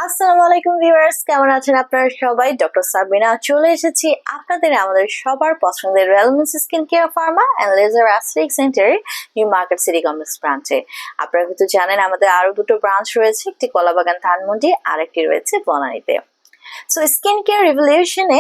আসসালামু আলাইকুম ভিউয়ার্স, কেমন আছেন আপনারা সবাই? ডক্টর সাবিনা চলে এসেছি আপনাদের আমাদের সবার পছন্দের রেলমিস skin care pharma and laser aesthetic centre New Market City Complex ব্রাঞ্চে। আপনারা কিন্তু জানেন আমাদের আরো দুটো ব্রাঞ্চ রয়েছে, একটি কলাবাগান ধানমন্ডি আর একটি রয়েছে বনানীতে। সো স্কিন কেয়ার রিভলিউশনে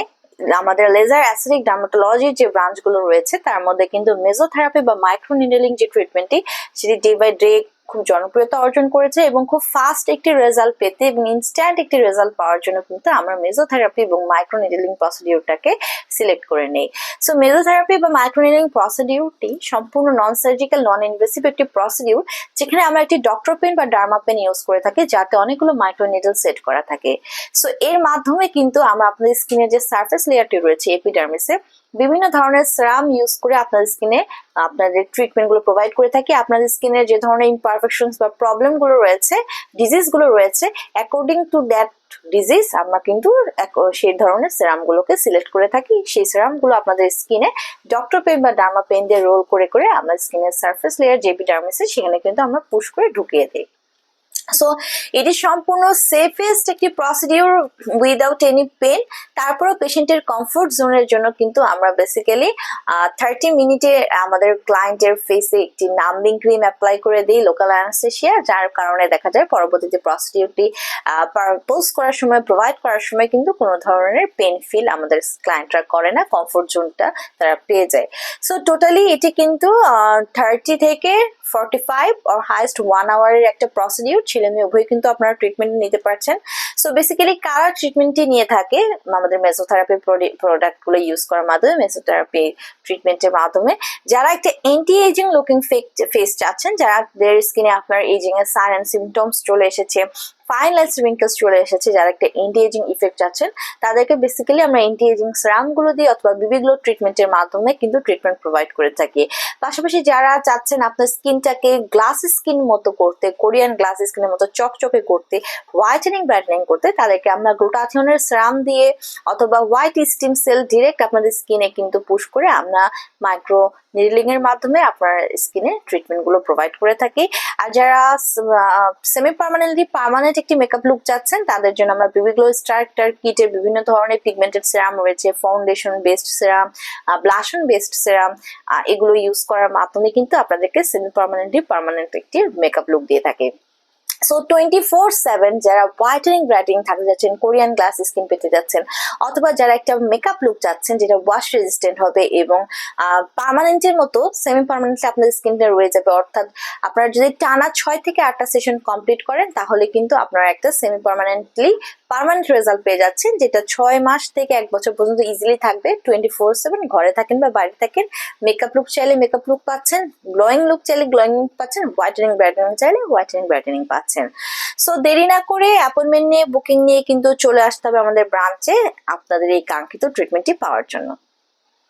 আমাদের লেজার অ্যাস্থেটিক ডার্মাটোলজির যে ব্রাঞ্চগুলো রয়েছে তার মধ্যে কিন্তু মেসোথেরাপি বা মাইক্রো নিডলিং যে ট্রিটমেন্টটি সেটি ডে বাই ডে খুব জনপ্রিয়তা অর্জন করেছে এবং খুব ফাস্ট একটি রেজাল্ট পেতে এবং ইনস্ট্যান্ট একটি রেজাল্ট পাওয়ার জন্য কিন্তু আমরা মেসোথেরাপি এবং মাইক্রো নিডলিং প্রসিডিউরটাকে সিলেক্ট করে নেই। সো মেসোথেরাপি বা মাইক্রো নিডলিং প্রসিডিউরটি সম্পূর্ণ নন সার্জিক্যাল নন ইনভেসিভ একটি প্রসিডিউর, যেখানে আমরা একটি ডক্টর পেন বা ডার্মা পেন ইউজ করে থাকি যাতে অনেকগুলো মাইক্রো নিডল সেট করা থাকে। সো এর মাধ্যমে কিন্তু আমরা আপনাদের স্কিনের যে সারফেস লেয়ারটি রয়েছে এপিডার্মিসে বিভিন্ন ধরনের সেরাম ইউজ করে আপনাদের স্কিনে আপনাদের ট্রিটমেন্ট গুলো প্রোভাইড করে থাকি। আপনাদের স্কিনের যে ধরনের ইমপারফেকশনস বা প্রবলেম গুলো রয়েছে, ডিজিজ গুলো রয়েছে, অ্যাকর্ডিং টু দ্যাট ডিজিজ আমরা কিন্তু সেই ধরনের সেরাম গুলোকে সিলেক্ট করে থাকি। সেই সেরাম গুলো আপনাদের স্কিনে ডক্টর পেন বা ডার্মা পেন দিয়ে রোল করে করে আমরা স্কিনের সারফেস লেয়ার যে এপিডার্মিসে সেখানে কিন্তু আমরা পুশ করে ঢুকিয়ে দিই। সো এটি সম্পূর্ণ সেফেস্ট একটি প্রসিডিউর উইদাউট এনি পেন। তারপরেও পেশেন্টের কমফোর্ট জোনের জন্য কিন্তু আমরা বেসিক্যালি 30 মিনিটে আমাদের ক্লায়েন্টের ফেসে একটি নাম্বিং ক্রিম অ্যাপ্লাই করে দিই লোকাল অ্যানেস্থেসিয়া, যার কারণে দেখা যায় পরবর্তীতে প্রসিডিউরটি পোস্ট করার সময় প্রোভাইড করার সময় কিন্তু কোনো ধরনের পেন ফিল আমাদের ক্লায়েন্টরা করে না, কমফোর্ট জোনটা তারা পেয়ে যায়। সো টোটালি এটি কিন্তু 30 থেকে 45 or highest 1 আওয়ারের একটা প্রসিডিউর। ছেলে মেয়ে উভয় কিন্তু আপনারা ট্রিটমেন্ট নিতে পারছেন। সো বেসিক্যালি কারা ট্রিটমেন্টটি নিয়ে থাকে আমাদের মেসোথেরাপি প্রোডাক্টগুলো ইউজ করার মাধ্যমে, মেসোথেরাপি ট্রিটমেন্টের মাধ্যমে যারা একটা অ্যান্টি এজিং লুকিং ফেস চাচ্ছেন, যাদের স্কিনে আপনার এজিং এর সাইন এন্ড সিমটমস চলে এসেছে, ফাইন লাইন্স রিঙ্কেলস চলে এসেছে, যারা একটা অ্যান্টি এজিং ইফেক্ট চাচ্ছেন তাদেরকে বেসিক্যালি আমরা অ্যান্টি এজিং সেরাম গুলো দিয়ে অথবা বিবি গ্লো ট্রিটমেন্টের মাধ্যমে কিন্তু ট্রিটমেন্ট প্রোভাইড করে থাকি। পাশাপাশি যারা চাচ্ছেন আপনার স্কিনটাকে গ্লাস স্কিন মতো করতে, কোরিয়ান গ্লাস স্কিনের মতো চকচকে করতে, হোয়াইটেনিং ব্রাইটেনিং করতে, তাদেরকে আমরা গ্লুটাথিওনের সেরাম দিয়ে অথবা হোয়াইট স্টিম সেল ডিরেক্ট আপনাদের স্কিনে কিন্তু পুশ করে আমরা মাইক্রো নিডলিং এর মাধ্যমে আপনার স্কিনে ট্রিটমেন্ট গুলো প্রোভাইড করে থাকি। আর যারা সেমি পার্মানেন্ট একটি মেকআপ লুক চাচ্ছেন তাদের জন্য আমরা বিবি গ্লো স্টার্টার কিটের বিভিন্ন ধরনের পিগমেন্টেড সেরাম রয়েছে, ফাউন্ডেশন বেসড সেরাম, ব্লাশন বেসড সেরাম, এগুলো ইউজ করার মাধ্যমে কিন্তু আপনাদেরকে সেমি পার্মানেন্ট একটি মেকআপ লুক দিয়ে থাকে। সো 24/7 যারা হোয়াইটেনিং ব্রাইটেনিং থাকতে যাচ্ছেন, কোরিয়ান গ্লাস স্কিন পেতে যাচ্ছেন, অথবা যারা একটা মেকআপ লুক চাচ্ছেন যেটা ওয়াশ রেজিস্ট্যান্ট হবে এবং পার্মানেন্টের মতো সেমি পার্মানেন্টলি আপনাদের স্কিনটা রয়ে যাবে, অর্থাৎ আপনারা যদি টানা 6 থেকে 8টা সেশন কমপ্লিট করেন তাহলে কিন্তু আপনারা একটা সেমি পার্মানেন্ট রেজাল্ট পেয়ে যাচ্ছেন, যেটা 6 মাস থেকে 1 বছর পর্যন্ত ইজিলি থাকবে। 24/7 ঘরে থাকেন বা বাইরে থাকেন, মেকআপ লুক চাইলে মেকআপ লুক পাচ্ছেন, গ্লোয়িং লুক চাইলে গ্লোয়িং লুক পাচ্ছেন, হোয়াইটেনিং ব্রাইটেনিং চাইলে হোয়াইটেনিং ব্রাইটেনিং পাচ্ছেন। সো দেরি না করে অ্যাপয়েন্টমেন্ট নিয়ে বুকিং নিয়ে কিন্তু চলে আসতে হবে আমাদের ব্রাঞ্চে আপনাদের এই কাঙ্ক্ষিত ট্রিটমেন্টটি পাওয়ার জন্য।